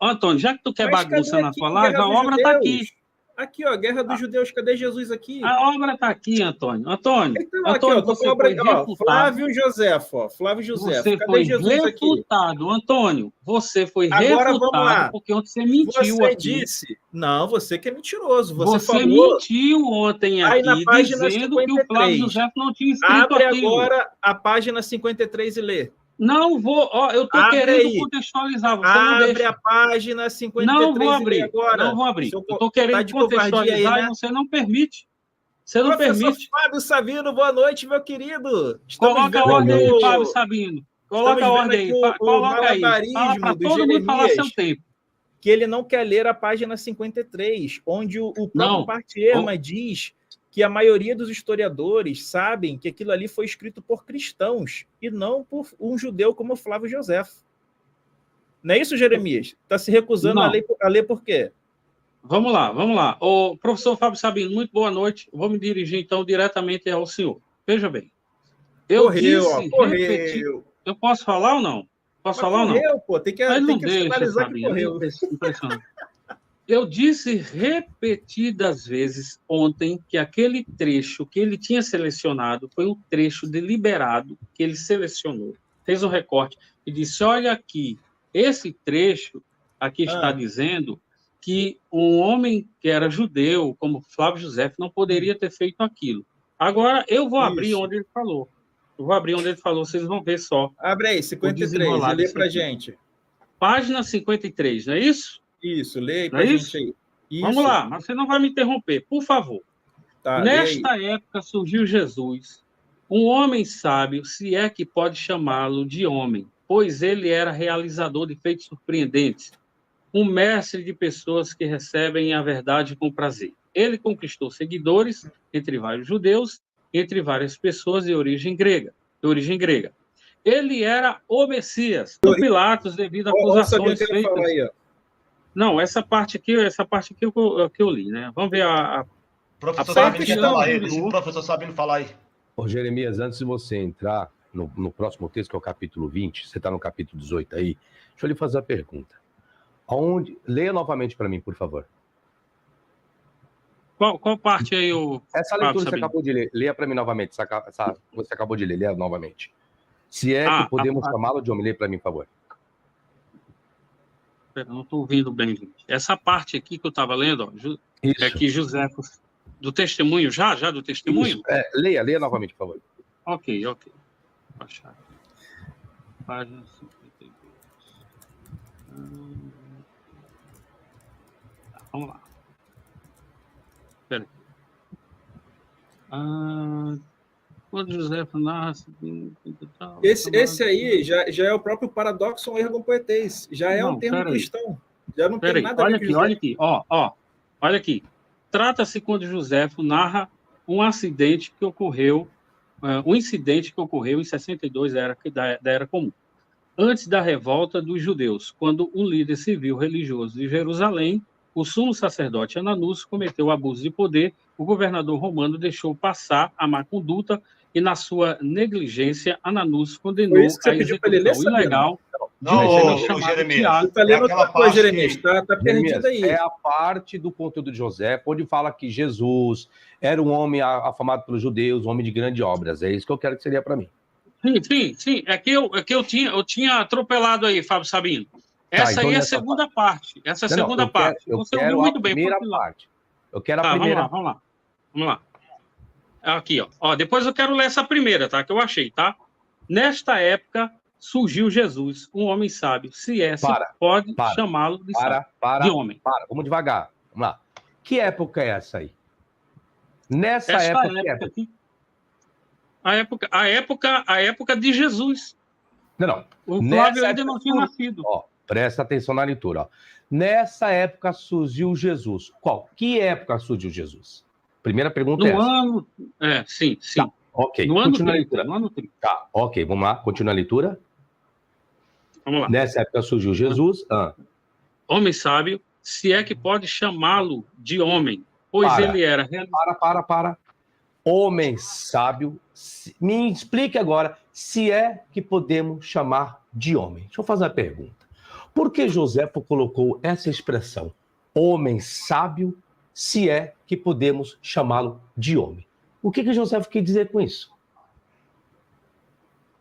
Antônio, já que tu quer Mas bagunça cadê na aqui tua a live, Guerra a dos obra está aqui. Judeus? Aqui, ó, Guerra dos Judeus. Cadê Jesus aqui? A obra está aqui, Antônio. Antônio, Então, aqui, ó, tô com a você obra foi aqui, ó. refutado. Flávio Josefo, ó. Flávio Josefo. Você Cadê foi Jesus aqui? refutado, Antônio. Você foi Agora vamos refutado lá. porque ontem você mentiu Você aqui. disse. Não, você que é mentiroso. Você Você falou mentiu ontem aí na aqui, página dizendo que o Flávio 53. José não tinha escrito Abre aquilo. agora a página 53 e lê. Não vou, ó, eu estou Abre querendo aí. contextualizar, você não Abre deixa. a página 53 Não vou e lê abrir, agora. não vou abrir. Seu Eu estou Tá querendo de covardia aí, contextualizar né? e você não permite. Você não Professor permite. Fábio Sabino, boa noite, meu querido. Coloca a ordem aí, Fábio Sabino. Coloca a ordem aí. O Coloca aí. Fala malabarismo para do todo mundo falar seu Jeremias, tempo. que ele não quer ler a página 53, onde o próprio Não. Partierma diz que a maioria dos historiadores sabem que aquilo ali foi escrito por cristãos e não por um judeu como Flávio Josefo. Não é isso, Jeremias? Está se recusando a ler por quê? Vamos lá, vamos lá. O professor Fábio Sabino, muito boa noite. Vou me dirigir, então, diretamente ao senhor. Veja bem. Correu. Eu posso falar ou não? Posso falar ou não? Correu, pô. Tem que sinalizar que correu. Impressionante. Eu disse repetidas vezes ontem que aquele trecho que ele tinha selecionado foi um trecho deliberado que ele selecionou, fez um recorte e disse, olha aqui, esse trecho aqui está dizendo que um homem que era judeu, como Flávio José, não poderia ter feito aquilo. Agora, eu vou abrir onde ele falou. Eu vou abrir onde ele falou, vocês vão ver só. Abre aí, 53, e lê pra gente. Página 53, não é isso? Isso, lê aí pra gente aí. Isso. Vamos lá, mas você não vai me interromper, por favor. Tá, nesta época surgiu Jesus, um homem sábio, se é que pode chamá-lo de homem, pois ele era realizador de feitos surpreendentes, um mestre de pessoas que recebem a verdade com prazer. Ele conquistou seguidores entre vários judeus, entre várias pessoas de origem grega. Ele era o Messias, por Pilatos, devido a acusações feitas. Aí, não, essa parte aqui que eu li, né? Vamos ver Professor Sabino quer falar aí, deixa o professor Sabino falar aí. Ô, Jeremias, antes de você entrar no próximo texto, que é o capítulo 20, você está no capítulo 18 aí, deixa eu lhe fazer a pergunta. Leia novamente para mim, por favor. Qual parte aí o essa leitura que você acabou de ler, leia para mim novamente, você acabou de ler, leia novamente. Se é que podemos chamá-lo de homem, leia para mim, por favor. Não estou ouvindo bem, gente. Essa parte aqui que eu estava lendo, ó, é que José, do testemunho, já do testemunho? Leia novamente, por favor. Ok. Vou achar. Página 52. Vamos lá. Espera aí. Quando José narra... Esse aí já é o próprio paradoxon ergon poetes. Já é um termo cristão. Já não tem nada a ver com José. Olha aqui. Olha aqui. Trata-se quando José narra um acidente que ocorreu, em 62 da Era Comum, antes da revolta dos judeus, quando um líder civil religioso de Jerusalém, o sumo sacerdote Ananus, cometeu abuso de poder, o governador romano deixou passar a má conduta e, na sua negligência, Ananus condenou a execução ilegal de um homem chamado Tiago. Está lendo outra coisa, Jeremias. Está perdido aí. É a parte do conteúdo de José, onde fala que Jesus era um homem afamado pelos judeus, um homem de grandes obras. É isso que eu quero que seria para mim. Sim. É que eu tinha atropelado aí, Fábio Sabino. Essa aí é a segunda parte. Essa é a segunda parte. Você ouviu muito bem. Eu quero a primeira. Vamos lá. Aqui, ó. Depois eu quero ler essa primeira, tá? Que eu achei, tá? Nesta época surgiu Jesus, um homem sábio. Pode chamá-lo de homem. Vamos devagar. Vamos lá. Que época é essa aí? Nessa época aqui. A época de Jesus. Não. O Flávio ainda não tinha nascido. Presta atenção na leitura. Nessa época surgiu Jesus. Qual? Que época surgiu Jesus? Primeira pergunta é essa. No ano... sim. Tá, ok. No ano 30. Tá, ok. Vamos lá. Continua a leitura. Vamos lá. Nessa época surgiu Jesus. Homem sábio, se é que pode chamá-lo de homem, pois ele era... Para. Homem sábio, me explique agora se é que podemos chamar de homem. Deixa eu fazer uma pergunta. Por que Joséfo colocou essa expressão? Homem sábio, se é que podemos chamá-lo de homem. O que Joséfo quer dizer com isso?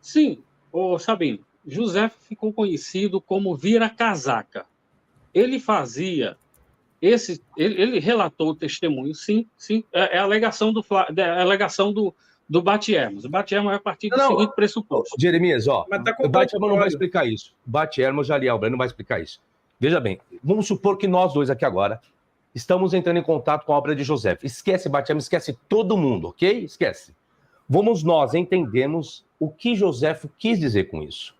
Sim, Sabino, José ficou conhecido como vira-casaca. Ele fazia ele relatou o testemunho, sim, é a alegação do Bate-Hermos. O Bate-Hermos é a partir do seguinte pressuposto. Jeremias, tá o Bate-Hermos não vai explicar isso. Bate-Hermos, Jaliel, não vai explicar isso. Veja bem, vamos supor que nós dois aqui agora estamos entrando em contato com a obra de José. Esquece Bate-Hermos, esquece todo mundo, ok? Esquece. Vamos nós entendermos o que Joséfo quis dizer com isso.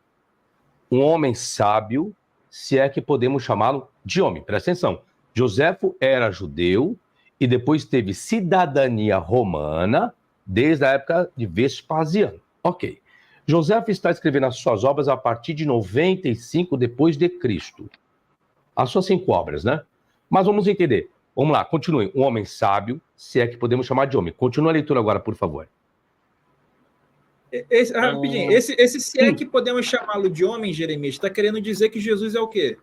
Um homem sábio, se é que podemos chamá-lo de homem. Presta atenção. Joséfo era judeu e depois teve cidadania romana desde a época de Vespasiano. Ok. Joséfo está escrevendo as suas obras a partir de 95 depois de Cristo. As suas 5 obras, né? Mas vamos entender. Vamos lá, continue. Um homem sábio, se é que podemos chamar de homem. Continua a leitura agora, por favor. Rapidinho, esse se é que podemos chamá-lo de homem, Jeremias, está querendo dizer que Jesus é o quê?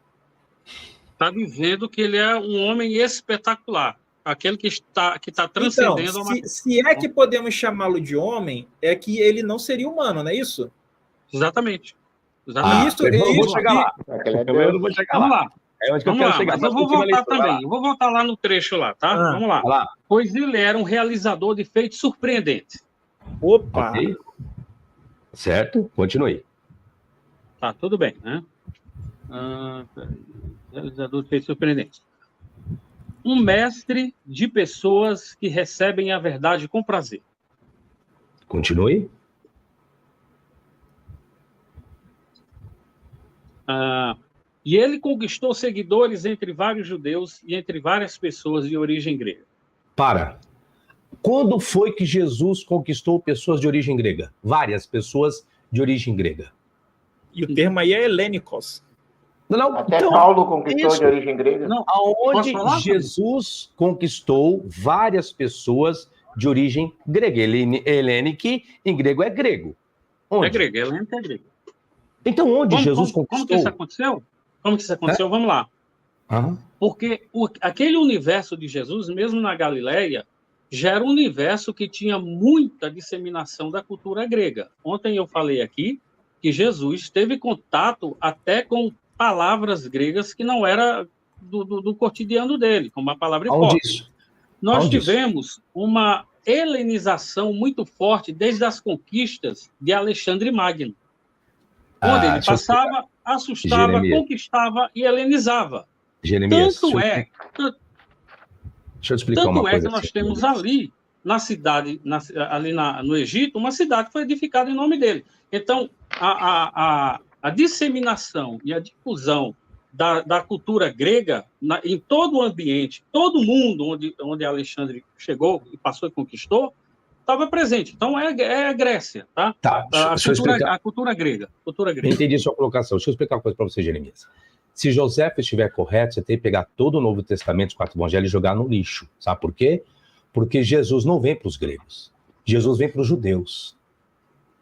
Está dizendo que ele é um homem espetacular, aquele que está transcendendo... Então, se é que podemos chamá-lo de homem, é que ele não seria humano, não é isso? Exatamente. Eu vou chegar lá. Eu não vou chegar lá. Vamos lá. É onde que eu quero chegar. Mas eu vou voltar também. Eu vou voltar lá no trecho lá, tá? Vamos lá. Pois ele era um realizador de feitos surpreendentes. Opa! Okay. Certo? Continue. Tá, tudo bem, né? Realizador de feitos surpreendentes. Um mestre de pessoas que recebem a verdade com prazer. Continue. E ele conquistou seguidores entre vários judeus e entre várias pessoas de origem grega. Quando foi que Jesus conquistou pessoas de origem grega? Várias pessoas de origem grega. E o termo aí é helênicos. Até Paulo conquistou de origem grega. Aonde Jesus conquistou várias pessoas de origem grega. Helênico em grego é grego. Onde? É grego, helênico é grego. Então, onde Jesus conquistou? Como que isso aconteceu? Vamos lá. Porque aquele universo de Jesus, mesmo na Galileia, já era um universo que tinha muita disseminação da cultura grega. Ontem eu falei aqui que Jesus teve contato até com palavras gregas que não era do cotidiano dele, como a palavra hipócrita. Nós tivemos uma helenização muito forte desde as conquistas de Alexandre Magno, onde ele passava, assustava, conquistava e helenizava. Jeremias, Deixa eu explicar uma coisa. Tanto é que nós temos ali, na cidade, no Egito, uma cidade que foi edificada em nome dele. Então, a disseminação e a difusão da cultura grega em todo o ambiente, todo mundo onde Alexandre chegou e passou e conquistou, estava presente. Então, é a Grécia, tá? A cultura grega. Entendi sua colocação. Deixa eu explicar uma coisa para você, Jeremias. Se José estiver correto, você tem que pegar todo o Novo Testamento, os 4 evangelhos e jogar no lixo. Sabe por quê? Porque Jesus não vem para os gregos. Jesus vem para os judeus.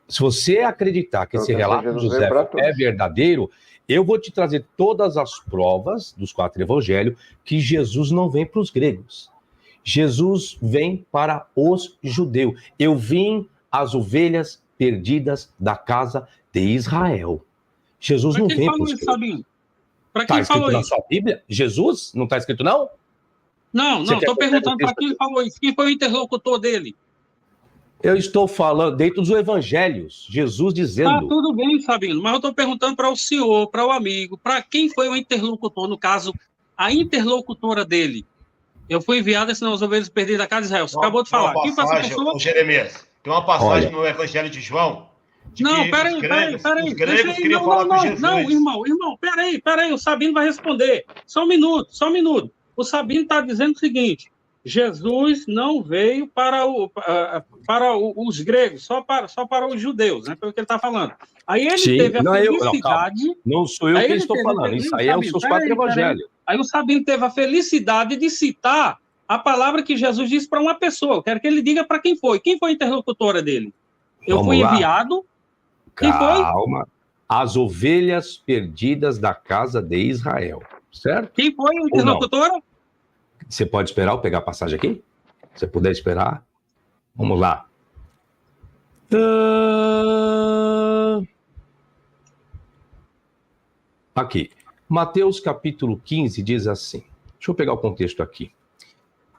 Se você acreditar que esse relato de José é verdadeiro, eu vou te trazer todas as provas dos 4 evangelhos que Jesus não vem para os gregos. Jesus vem para os judeus. Eu vim as ovelhas perdidas da casa de Israel. Jesus não vem para os gregos. Para quem falou isso? Na sua Bíblia? Jesus? Não está escrito, não? Não, estou perguntando para quem falou isso. Quem foi o interlocutor dele? Eu estou falando dentro dos evangelhos. Jesus dizendo... Tudo bem, Sabino, mas eu estou perguntando para o senhor, para o amigo, para quem foi o interlocutor, no caso, a interlocutora dele. Eu fui enviado as ovelhas perdidas da casa de Israel. Você acabou de falar. Quem foi essa pessoa? Jeremias, tem uma passagem no Evangelho de João. Não, peraí. Não, irmão, peraí, o Sabino vai responder. Só um minuto. O Sabino está dizendo o seguinte: Jesus não veio para os gregos, só para os judeus, né? Foi o que ele está falando. Aí ele teve a felicidade... Não sou eu que estou falando, isso aí é os seus 4 evangelhos. Aí o Sabino teve a felicidade de citar a palavra que Jesus disse para uma pessoa. Eu quero que ele diga para quem foi. Quem foi a interlocutora dele? Eu fui enviado... Calma. as ovelhas perdidas da casa de Israel. Certo? Quem foi o interlocutor? Você pode esperar eu pegar a passagem aqui? Se você puder esperar. Vamos lá. Aqui. Mateus capítulo 15 diz assim. Deixa eu pegar o contexto aqui.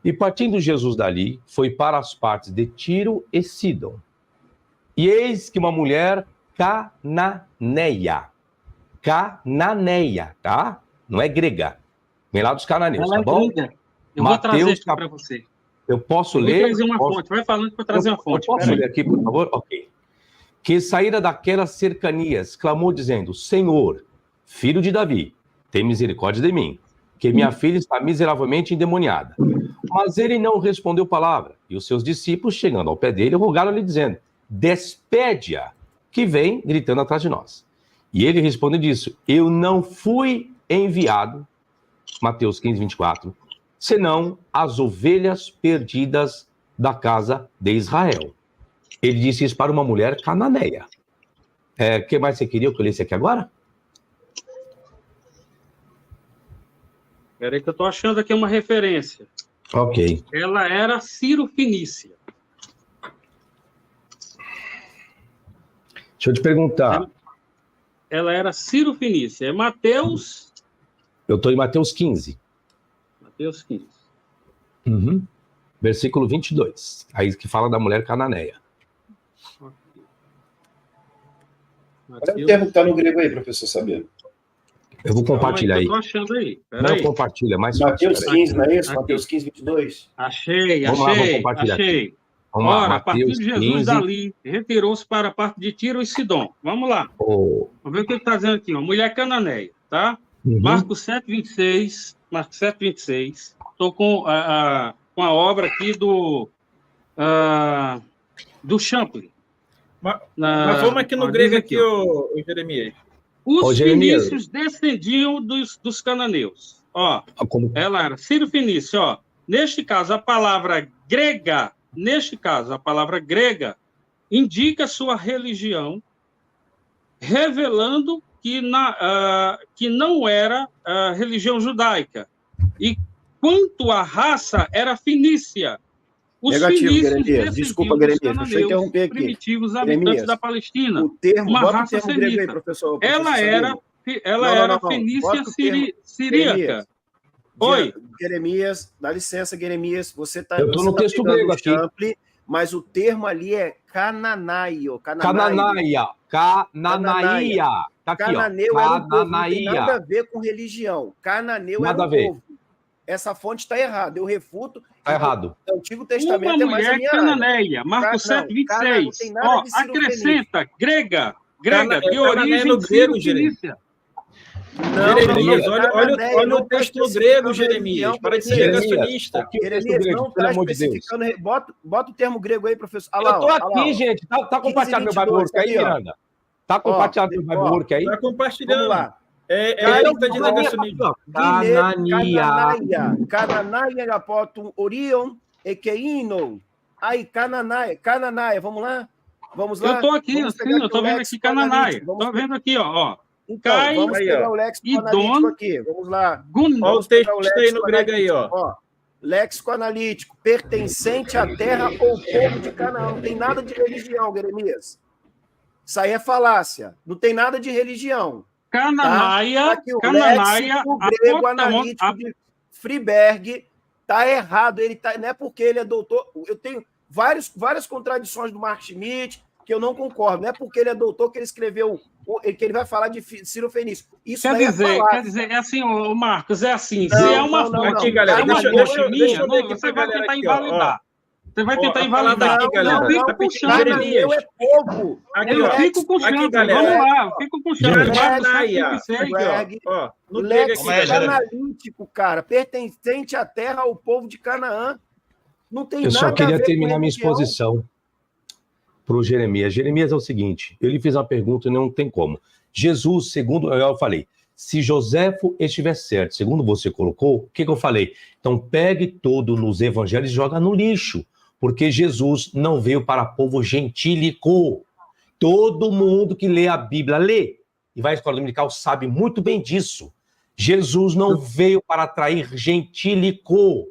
E partindo Jesus dali, foi para as partes de Tiro e Sidom. E eis que uma mulher cananeia, tá? Não é grega. Vem lá dos cananeus, tá bom? Eu vou trazer aqui para você. Eu posso ler? Vou trazer uma fonte. Vai falando para trazer uma fonte. Posso ler aqui, por favor? Ok. Que saíra daquelas cercanias, clamou dizendo, Senhor, filho de Davi, tem misericórdia de mim, que minha filha está miseravelmente endemoniada. Mas ele não respondeu palavra. E os seus discípulos, chegando ao pé dele, rogaram-lhe dizendo, despede-a, que vem gritando atrás de nós. E ele respondeu disso, eu não fui enviado, Mateus 15, 24, senão as ovelhas perdidas da casa de Israel. Ele disse isso para uma mulher cananeia. O que mais você queria que eu lesse aqui agora? Espera aí que eu estou achando aqui uma referência. Ok. Ela era Ciro-Fenícia. Deixa eu te perguntar. Ela era Ciro-Fenícia. É Mateus... Eu estou em Mateus 15. Mateus 15. Uhum. Versículo 22. Aí que fala da mulher cananeia. Qual é o termo que está no grego aí, professor Sabino? Eu vou compartilhar aí. Eu estou achando aí. Não, compartilha. Mais Mateus 15, não é isso? Aqui. Mateus 15, 22. Achei. Vamos Achei. Vamos lá, Ora, a partir Mateus de Jesus 15. dali, retirou-se para a parte de Tiro e Sidom. Vamos lá. Vamos ver o que ele está dizendo aqui. Uma mulher cananeia, tá? Uhum. Marcos 7:26. Marcos 7:26. Estou com a obra aqui do Champlin. Mas vamos aqui no grego aqui, o Jeremias. Os fenícios descendiam dos cananeus. Ó, ela era Ciro-Fenícia, ó. Neste caso, a palavra grega indica sua religião, revelando que não era religião judaica. E quanto à raça, era fenícia. Os Negativo, Jeremias. Desculpa, Jeremias. Deixa eu interromper aqui. Primitivos habitantes da Palestina. O termo, uma bota raça o termo grego aí, professor. Ela era fenícia siríaca. Oi. Jeremias, dá licença, Jeremias. Você está. Eu estou no texto grego aqui. Champlin, mas o termo ali é cananaio. Cananaia. Tá aqui, Cananeu ó. era um povo, não tem nada a ver com religião. Cananeu nada era um povo. Essa fonte está errada. Eu refuto. Está errado. O Antigo Testamento uma mulher cananeia. Marcos 7:26. Ó, acrescenta grega de origem fenícia. Jeremias, olha o texto no grego, Jeremias. Para de ser negacionista. Jeremias, não está especificando. Bota o termo grego aí, professor. Eu estou aqui, gente. Está compartilhando meu Bible aí, Miranda? Está compartilhando meu Bible aí? Está compartilhando. Vamos lá. Está de negacionismo. Cananaia, apoto Orion, Ekeino. Aí, Cananaia, vamos lá? Eu estou aqui, eu estou vendo aqui Cananaia. Estou vendo aqui, ó. Então, vamos pegar o léxico analítico aqui. Vamos lá. Olha o texto aí no grego aí, ó. Léxico analítico, pertencente à terra ou povo de Canaã. Não tem nada de religião, Jeremias. Isso aí é falácia. Não tem nada de religião. Cananaia, o grego analítico de Friberg tá errado. Ele tá, não é porque ele é doutor. Eu tenho várias contradições do Mark Schmidt que eu não concordo. Não é porque ele é doutor que ele escreveu, que ele vai falar de Ciro-Fenício. Isso quer dizer, é assim, Marcos, é assim. Se é uma fonte, aqui, galera, deixa eu você vai tentar invalidar. Você vai tentar invalidar. Aqui, galera. Eu fico puxando. Eu é povo. Eu fico puxando. Vamos lá, eu fico puxando. O léxico analítico, cara, pertencente à terra ao povo de Canaã. Não tem nada a ver. Eu só queria terminar minha exposição para o Jeremias. Jeremias é o seguinte, ele fez uma pergunta e não tem como. Jesus, segundo eu falei, se Joséfo estiver certo, segundo você colocou, o que eu falei? Então pegue todo nos evangelhos e joga no lixo, porque Jesus não veio para povo gentílico. Todo mundo que lê a Bíblia, lê. e vai à escola dominical sabe muito bem disso. Jesus não veio para atrair gentílico.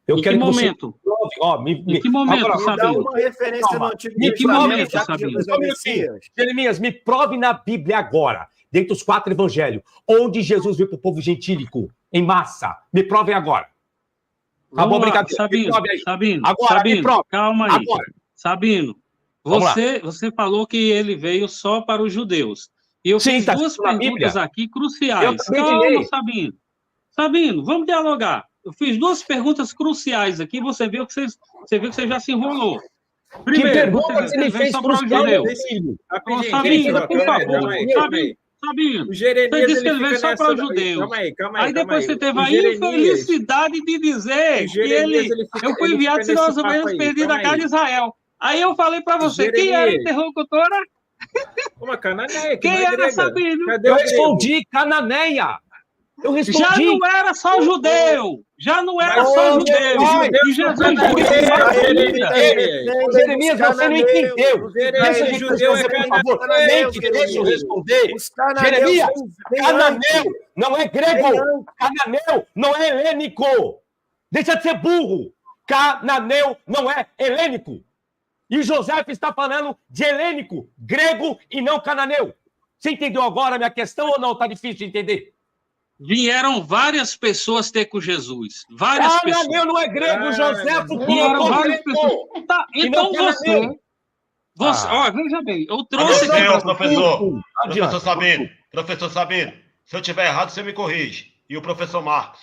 Eu quero que momento? Você prove, em que momento, agora, Sabino? Dá uma referência no Antigo Testamento, já que Jesus é Messias. Jeremias, me prove na Bíblia agora, dentre os 4 evangelhos, onde Jesus veio para o povo gentílico, em massa. Me provem agora. Acabou a brincadeira. Sabino, agora, Sabino, me prove. Calma aí. Agora. Sabino, você falou que ele veio só para os judeus. E eu fiz 2 perguntas aqui cruciais. Calma, Sabino. Sabino, vamos dialogar. Eu fiz 2 perguntas cruciais aqui, você viu que você já se enrolou. Primeiro, você veio só para os judeus. Sabino, por favor. Sabino, você disse que ele veio só para os judeus. Aí depois você teve a infelicidade de dizer que eu fui enviado se nós ovelhas perdidas da casa de Israel. Aí eu falei para você, quem era a interlocutora? Uma cananeia. Quem era Sabino? Eu respondi cananeia. Eu respondi. Já não era só judeu. Já não era só judeu. E Jesus Jeremias, você não entendeu. Deixa eu responder. Jeremias, cananeu não é grego. Cananeu não é helênico. Deixa de ser burro. Cananeu não é helênico. E José está falando de helênico, grego e não cananeu. Você entendeu agora a minha questão ou não? Está difícil de entender. Vieram várias pessoas ter com Jesus. Várias pessoas. Cananeu não é grego, José, porque vieram várias pessoas. Tá, então você ó, veja bem, eu trouxe aqui... Professor Sabino, se eu estiver errado, você me corrige. E o professor Marcos.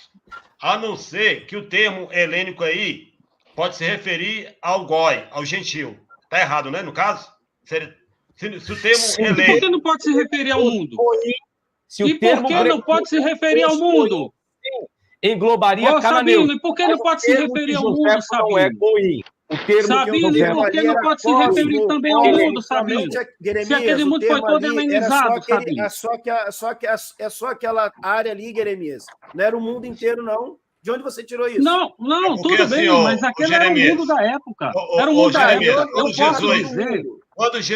A não ser que o termo helênico aí pode se referir ao goi, ao gentil. Tá errado, né, no caso? Se o termo helênico... Por que não pode se referir ao mundo? E por que não pode se referir ao mundo? Englobaria cananeu. Sabino, e por que não pode se referir ao mundo, Sabino? Sabino, e por que não pode se referir também ao mundo, Sabino? Se aquele mundo foi todo helenizado, Sabino. É só aquela área ali, Jeremias. Não era o mundo inteiro, não. De onde você tirou isso? Não, tudo bem, mas aquele era o mundo da época. Era o mundo da época.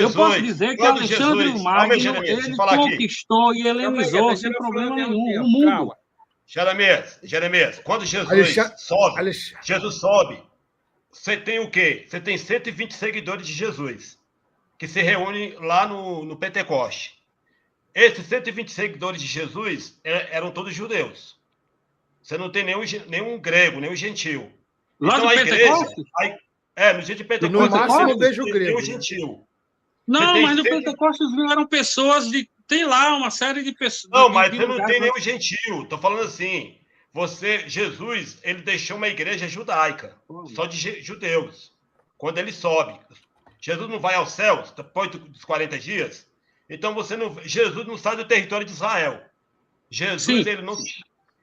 Eu posso dizer que Alexandre o Magno, ele conquistou e helenizou sem problema nenhum o mundo. Jeremias, quando Jesus sobe, você tem o quê? Você tem 120 seguidores de Jesus, que se reúnem lá no Pentecoste. Esses 120 seguidores de Jesus eram todos judeus. Você não tem nenhum grego, nenhum gentil. Lá então, no Pentecoste? No dia de Pentecoste, no máximo eu vejo o grego. Tem um gentil. Não, mas no Pentecostes vieram pessoas de... Tem lá uma série de pessoas... Não, mas você não tem nenhum gentil. Estou falando assim. Jesus, ele deixou uma igreja judaica. Só de judeus. Quando ele sobe. Jesus não vai aos céus depois dos 40 dias. Então, Jesus não sai do território de Israel. Jesus,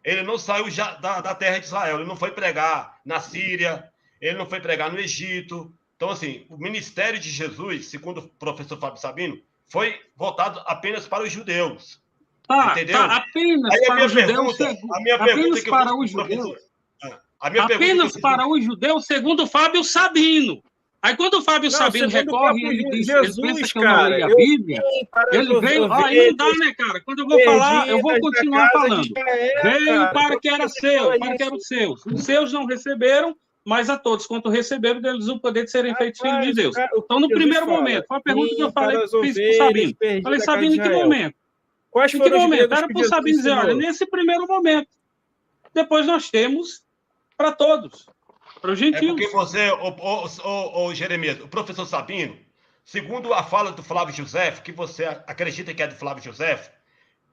ele não saiu da terra de Israel. Ele não foi pregar na Síria. Ele não foi pregar no Egito. Então, assim, o ministério de Jesus, segundo o professor Fábio Sabino, foi voltado apenas para os judeus. Entendeu? Apenas para os judeus. Apenas para os judeus. Apenas para os judeus, segundo Fábio Sabino. Aí, quando o Fábio Sabino recorre, ele diz, Jesus, ele pensa que eu não leio a Bíblia, ele veio... Aí não dá, né, cara? Quando eu vou falar, eu vou continuar falando. Veio para que era seu, para que eram seus. Os seus não receberam, mas a todos, quanto receberam, deles o poder de serem feitos filhos de Deus. Então, no primeiro momento, foi a pergunta que eu fiz para o Sabino. Falei, Sabino, em que momento? Em que momento? Era para o Sabino dizer, olha, nesse primeiro momento. Depois nós temos para todos, para os gentios. É porque você, Jeremias, o professor Sabino, segundo a fala do Flávio José, que você acredita que é do Flávio José,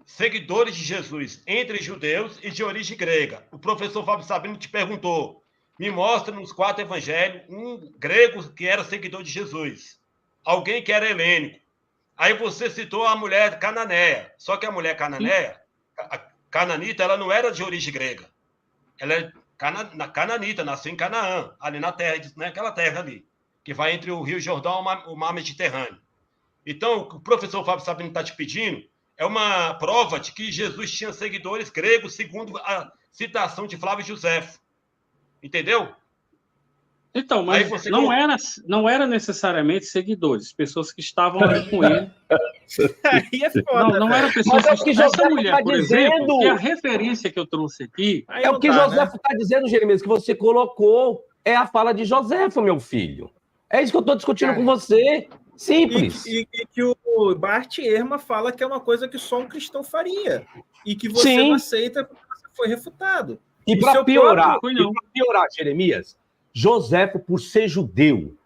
seguidores de Jesus entre judeus e de origem grega. O professor Fábio Sabino te perguntou, me mostra nos 4 evangelhos um grego que era seguidor de Jesus. Alguém que era helênico. Aí você citou a mulher cananeia. Só que a mulher cananeia, a cananita, ela não era de origem grega. Ela é cananita, nasceu em Canaã, ali na terra, naquela terra ali, que vai entre o Rio Jordão e o Mar Mediterrâneo. Então, o que o professor Fábio Sabino está te pedindo é uma prova de que Jesus tinha seguidores gregos, segundo a citação de Flávio José. Entendeu? Então, mas não era necessariamente seguidores, pessoas que estavam ali com ele. Aí é foda. Não era pessoas Mas é o que essa José mulher, tá por dizendo. exemplo, que a referência que eu trouxe aqui... Aí É não o que dá, José né? está dizendo, Jeremias, que você colocou. É a fala de José, meu filho. É isso que eu estou discutindo com você. Simples. E que o Bart Ehrman fala que é uma coisa que só um cristão faria. E que você Sim. não aceita porque você foi refutado. E para piorar, Jeremias, José, por ser judeu,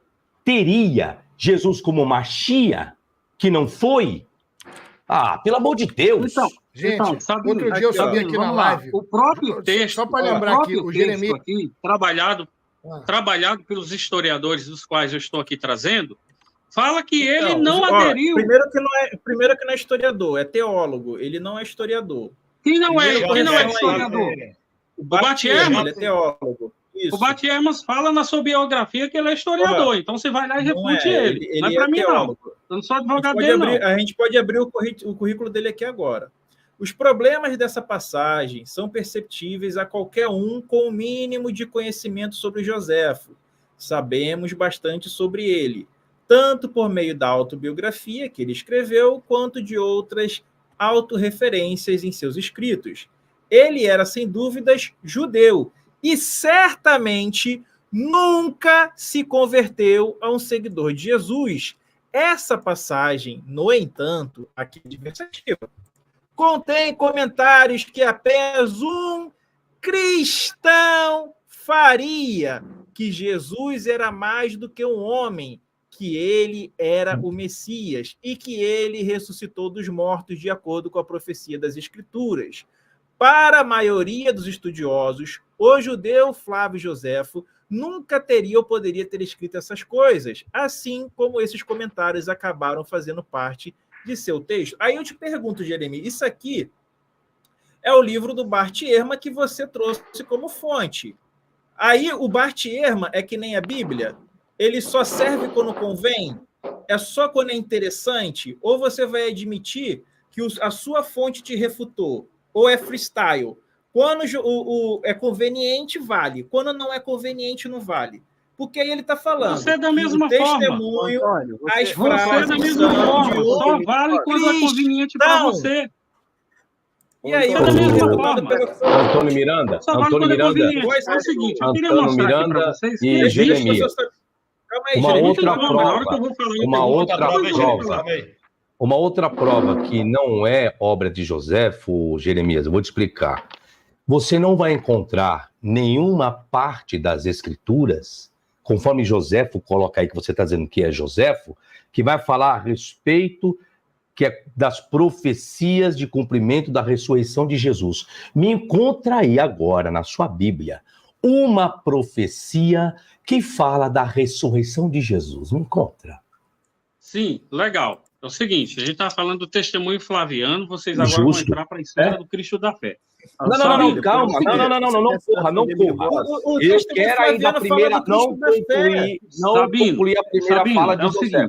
teria Jesus como Machia, que não foi? Ah, pelo amor de Deus. Então, Gente, sabe, outro dia eu subi aqui na live. O próprio texto, só para lembrar aqui, o Jeremias aqui, trabalhado pelos historiadores dos quais eu estou aqui trazendo, fala que ele não aderiu. Primeiro que não é historiador, é teólogo. Ele não é historiador. Quem não é historiador? O Bart Ehrman, ele é teólogo. Isso. O Bart Ehrman fala na sua biografia que ele é historiador, então você vai lá e refute ele. Não é para mim, não. Eu não sou advogado dele, não. A gente pode abrir o currículo dele aqui agora. Os problemas dessa passagem são perceptíveis a qualquer um com o mínimo de conhecimento sobre Joséfo. Sabemos bastante sobre ele, tanto por meio da autobiografia que ele escreveu, quanto de outras autorreferências em seus escritos. Ele era, sem dúvidas, judeu e certamente nunca se converteu a um seguidor de Jesus. Essa passagem, no entanto, aqui é diversativa, contém comentários que apenas um cristão faria, que Jesus era mais do que um homem, que ele era o Messias e que ele ressuscitou dos mortos de acordo com a profecia das Escrituras. Para a maioria dos estudiosos, o judeu Flávio Joséfo nunca teria ou poderia ter escrito essas coisas, assim como esses comentários acabaram fazendo parte de seu texto. Aí eu te pergunto, Jeremias, isso aqui é o livro do Bart Ehrman que você trouxe como fonte. Aí o Bart Ehrman é que nem a Bíblia? Ele só serve quando convém? É só quando é interessante? Ou você vai admitir que a sua fonte te refutou? Ou é freestyle? Quando é conveniente, vale. Quando não é conveniente, não vale. Porque aí ele está falando. Você é da mesma forma. Testemunho, as você é da mesma forma. Só vale quando é conveniente para você. E aí, é da mesma forma. Antônio Miranda. Antônio Miranda. É o seguinte, eu queria mostrar aqui para vocês que existe... Uma outra prova que não é obra de Joséfo, Jeremias, eu vou te explicar. Você não vai encontrar nenhuma parte das Escrituras, conforme Joséfo coloca aí, que você está dizendo que é Joséfo, que vai falar a respeito das profecias de cumprimento da ressurreição de Jesus. Me encontra aí agora, na sua Bíblia, uma profecia que fala da ressurreição de Jesus. Me encontra. Sim, legal. É o seguinte, a gente está falando do testemunho flaviano, vocês agora vão entrar para a esfera do Cristo da fé. Não, calma. Não corra. Eu quero ainda a primeira, não concluir a primeira fala de José.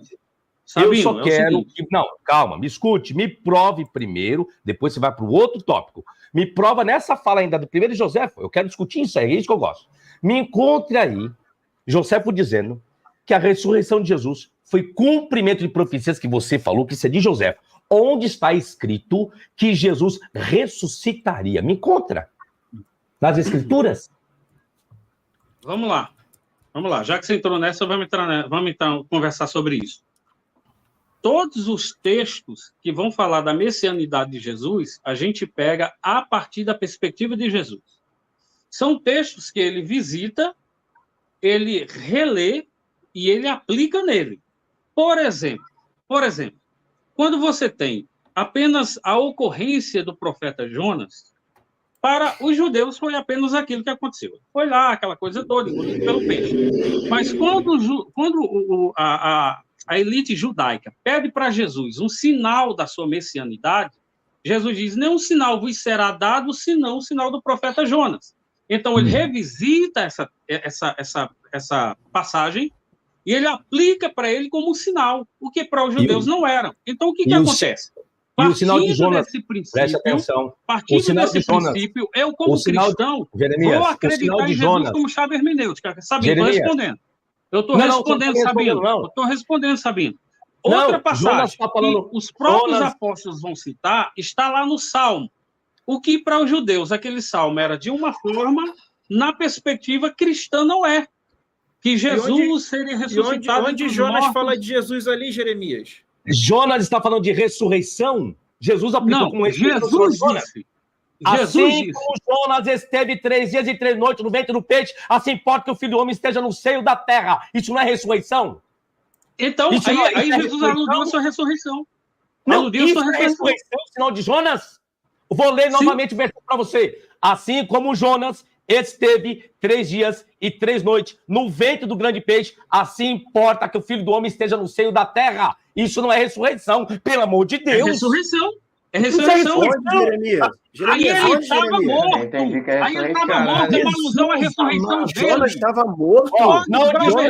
Eu só quero que... Não, calma, me escute, me prove primeiro, depois você vai para o outro tópico. Me prova nessa fala ainda do primeiro José, eu quero discutir isso aí, é isso que eu gosto. Me encontre aí, Joséfo dizendo que a ressurreição de Jesus foi cumprimento de profecias que você falou, que isso é de José. Onde está escrito que Jesus ressuscitaria? Me encontra. Nas Escrituras? Vamos lá. Já que você entrou nessa, vamos então conversar sobre isso. Todos os textos que vão falar da messianidade de Jesus, a gente pega a partir da perspectiva de Jesus. São textos que ele visita, ele relê e ele aplica nele. Por exemplo, quando você tem apenas a ocorrência do profeta Jonas, para os judeus foi apenas aquilo que aconteceu. Foi lá, aquela coisa toda, engolido pelo peixe. Mas quando a elite judaica pede para Jesus um sinal da sua messianidade, Jesus diz, nenhum sinal vos será dado, senão o sinal do profeta Jonas. Então, ele revisita essa passagem e ele aplica para ele como um sinal, o que para os judeus não era. Então, o que acontece? E o sinal de Jonas, preste atenção. Partindo desse princípio, eu, como cristão, vou acreditar em Jesus como chave hermenêutica. Sabe, vou respondendo. Eu estou respondendo, Sabino. Eu estou respondendo, Sabino. Outra passagem tá falando, que os próprios apóstolos vão citar está lá no Salmo. O que para os judeus aquele Salmo era de uma forma, na perspectiva cristã não é. Que Jesus seria ressuscitado. Onde Jonas fala de Jesus ali, Jeremias? Jonas está falando de ressurreição? Jesus aplicou como ressurreição. Jesus disse. Assim como Jonas esteve 3 dias e 3 noites no ventre do peixe, assim importa que o Filho do Homem esteja no seio da terra. Isso não é ressurreição? Então, aí Jesus aludiu a sua ressurreição. Não, isso é ressurreição, sinal de Jonas? Vou ler novamente o versículo para você. Assim como Jonas esteve 3 dias e 3 noites no ventre do grande peixe, assim importa que o Filho do Homem esteja no seio da terra. Isso não é ressurreição, pelo amor de Deus. É ressurreição. É ressurreição. Jeremias. Aí ele estava morto. Aí ele estava morto, é uma alusão à ressurreição dele. Jonas estava morto. Jonas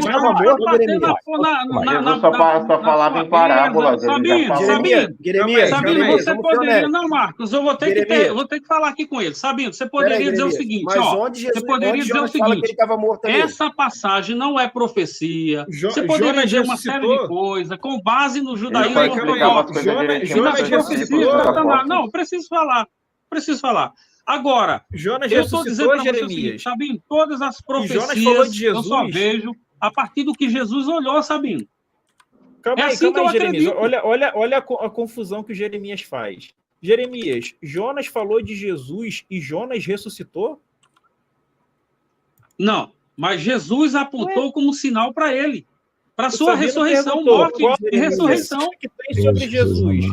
estava morto, Jesus só falava em parábolas. Jeremias, você poderia... Não, Marcos, eu vou ter que falar aqui com ele. Sabino, você poderia dizer o seguinte, você poderia dizer o seguinte, essa passagem não é profecia, você poderia dizer uma série de coisas, com base no judaísmo ortodoxo. Não, preciso falar. Agora, Jonas eu estou dizendo para Jeremias. você o seguinte, Sabino, todas as profecias eu só vejo a partir do que Jesus olhou, Sabino. Calma aí, Jeremias. Olha a confusão que o Jeremias faz. Jeremias, Jonas falou de Jesus e Jonas ressuscitou? Não, mas Jesus apontou como sinal para ele. Para sua ressurreição, morte e ressurreição. Que tem sobre Jesus?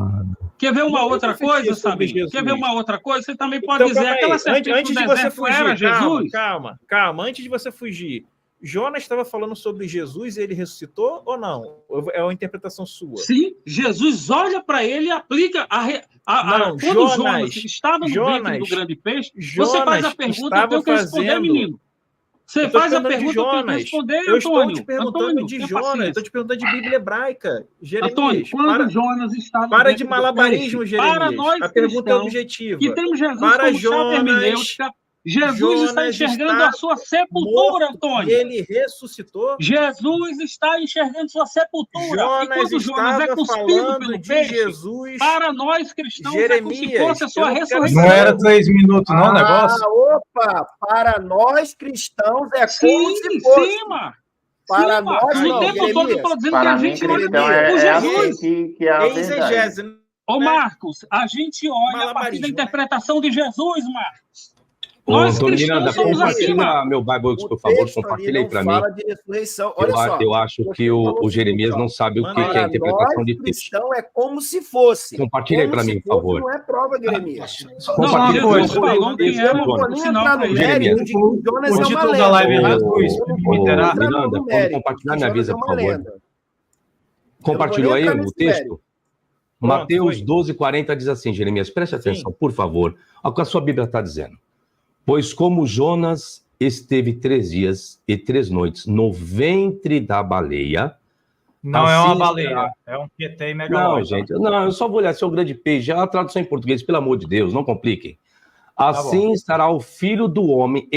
Quer ver uma outra coisa, Sabino? Quer ver uma outra coisa? Você também pode dizer aquela serpente antes de você fugir, era Jesus? Calma. Antes de você fugir, Jonas estava falando sobre Jesus e ele ressuscitou ou não? É uma interpretação sua? Sim, Jesus olha para ele e aplica quando Jonas estava no ventre do grande peixe, você faz a pergunta, eu tenho que responder, menino. Você faz a pergunta, eu tenho que responder, Antônio. Eu estou te perguntando de Jonas, eu estou te perguntando de Bíblia hebraica. Jeremias, Antônio, quando Jonas estava... Para de malabarismo, Jeremias. Para nós a pergunta é objetiva. Que temos Jesus como chave hermenêutica, Jesus está enxergando a sua sepultura, Antônio. E ele ressuscitou. Jesus está enxergando sua sepultura. E quando Jonas é cuspido pelo peixe, Jesus, para nós cristãos, Jeremias, é como se fosse a sua ressurreição. Não era 3 minutos, não, o negócio? Opa! Para nós cristãos é como se fosse. Sim, mano. Para nós, não. O tempo todo eu estou dizendo que a gente olha o Jesus. Que é a verdade. Ô, Marcos, a gente olha a partir da interpretação de Jesus, Marcos. Nós cristãos somos acima. Meu Bible, por favor, compartilha aí para mim. Eu acho que o Jeremias não sabe o que é a interpretação de texto. Cristão é como se fosse. Compartilha aí para mim, por favor. Não é prova, Jeremias. Compartilha aí. O título da live é Miranda, pode compartilhar, me avisa, por favor. Compartilhou aí o texto? Mateus 12:40 diz assim, Jeremias, preste atenção, por favor, ao que a sua Bíblia está dizendo. Pois como Jonas esteve 3 dias e 3 noites no ventre da baleia... Não assim é uma baleia, é um PT megalóide. Não, gente, eu só vou olhar se é o grande peixe, é a tradução em português, pelo amor de Deus, não compliquem. Assim estará o Filho do Homem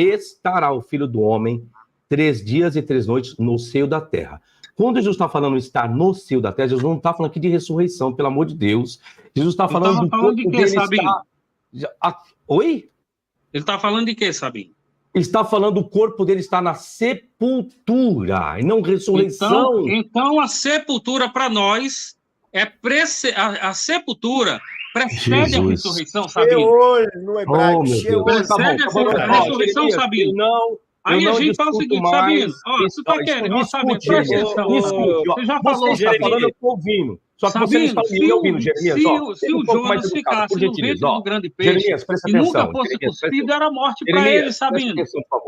3 dias e 3 noites no seio da terra. Quando Jesus está falando estar no seio da terra, Jesus não está falando aqui de ressurreição, pelo amor de Deus. Jesus está falando do corpo de quê, dele Sabino? Oi? Ele está falando de quê, Sabino? Está falando do corpo dele está na sepultura, e não ressurreição. Então a sepultura para nós é a sepultura precede a ressurreição, Sabino. No hebraico, precede a ressurreição, Sabino. Aí a gente fala o seguinte, Sabino, você está querendo, Sabino, presta atenção. Você já falou, Jeremias, eu estou ouvindo. Só que você não está me ouvindo, Jeremias. Se o Jonas ficasse no ventre do grande peixe e nunca fosse cuspido, era morte para ele, Sabino.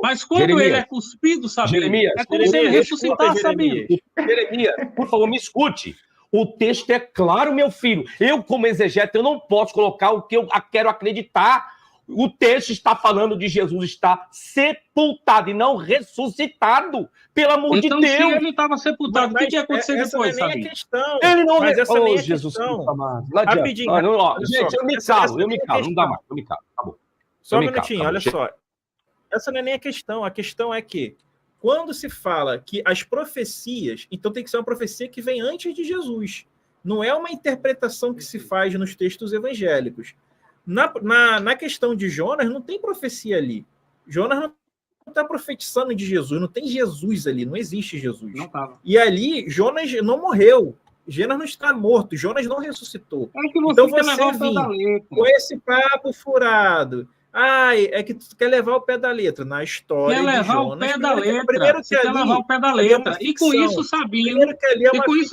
Mas quando ele é cuspido, Sabino, é como se ele ressuscitasse, Sabino. Jeremias, por favor, me escute. O texto é claro, meu filho. Eu, como exegeta, eu não posso colocar o que eu quero acreditar. O texto está falando de Jesus estar sepultado e não ressuscitado. Pelo amor de Deus. Se ele estava sepultado, o que ia acontecer depois, sabe? Ele não... Mas essa nem é Jesus questão. Rapidinho. Gente, eu me calo. Não dá mais. Acabou. Só um minutinho, olha só. Essa não é nem a questão. A questão é que quando se fala que as profecias, então tem que ser uma profecia que vem antes de Jesus. Não é uma interpretação que se faz nos textos evangélicos. Na questão de Jonas, não tem profecia ali. Jonas não está profetizando de Jesus, não tem Jesus ali, não existe Jesus. Não tava. E ali, Jonas não morreu. Jonas não está morto, Jonas não ressuscitou. É que você então quer você levar o pé da vir letra. com esse papo furado. É que tu quer levar o pé da letra na história quer levar de Jonas. O pé da letra. Primeiro que você quer levar o pé da letra. E com isso,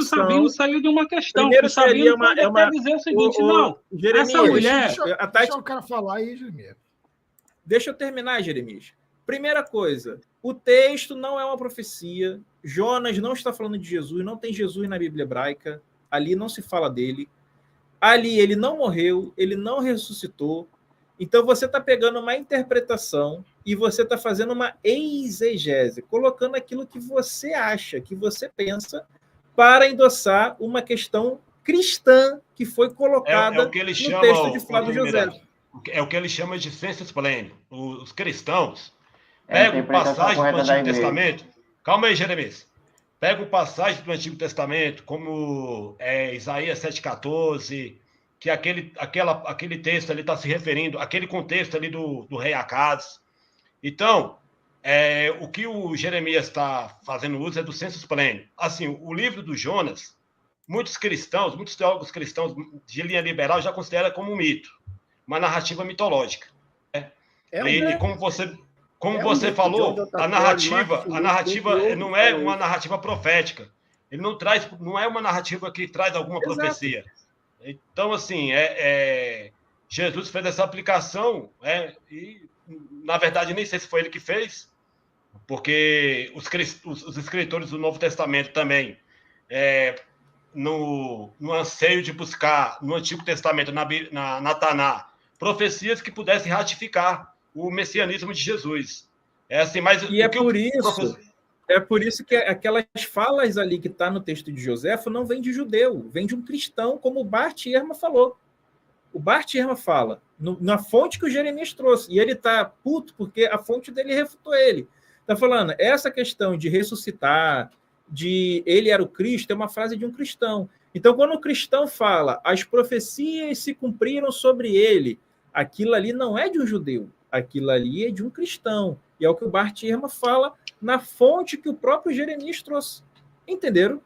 Sabino saiu de uma questão. Primeiro o Sabino pode até dizer o seguinte, não, Jeremias, essa mulher... Deixa o cara falar aí, Jeremias. Deixa eu terminar, Jeremias. Primeira coisa, o texto não é uma profecia. Jonas não está falando de Jesus, não tem Jesus na Bíblia hebraica. Ali não se fala dele. Ali ele não morreu, ele não ressuscitou. Então você está pegando uma interpretação e você está fazendo uma exegese, colocando aquilo que você acha, que você pensa, para endossar uma questão cristã que foi colocada no texto de Flávio José. É o que ele chama de sensus pleno. Os cristãos pegam passagem do Antigo Testamento. Calma aí, Jeremias. Pegam passagem do Antigo Testamento, como Isaías 7,14, que aquele texto ali está se referindo, aquele contexto ali do rei Acaz. Então, o que o Jeremias está fazendo uso é do sensus pleno. Assim, o livro do Jonas, muitos teólogos cristãos de linha liberal já consideram como um mito, uma narrativa mitológica. E como você falou, a narrativa não é uma narrativa profética. Ele não é uma narrativa que traz alguma profecia. Então, assim, Jesus fez essa aplicação, e, na verdade, nem sei se foi ele que fez, porque os escritores do Novo Testamento também, no anseio de buscar no Antigo Testamento, na Taná, profecias que pudessem ratificar o messianismo de Jesus. É por isso que aquelas falas ali que está no texto de Joséfo não vem de judeu, vem de um cristão, como o Bart Ehrman falou. O Bart Ehrman fala, na fonte que o Jeremias trouxe, e ele está puto porque a fonte dele refutou ele. Está falando, essa questão de ressuscitar, de ele era o Cristo, é uma frase de um cristão. Então, quando o cristão fala, as profecias se cumpriram sobre ele, aquilo ali não é de um judeu, aquilo ali é de um cristão. E é o que o Bart Ehrman fala na fonte que o próprio Jeremias trouxe. Entenderam?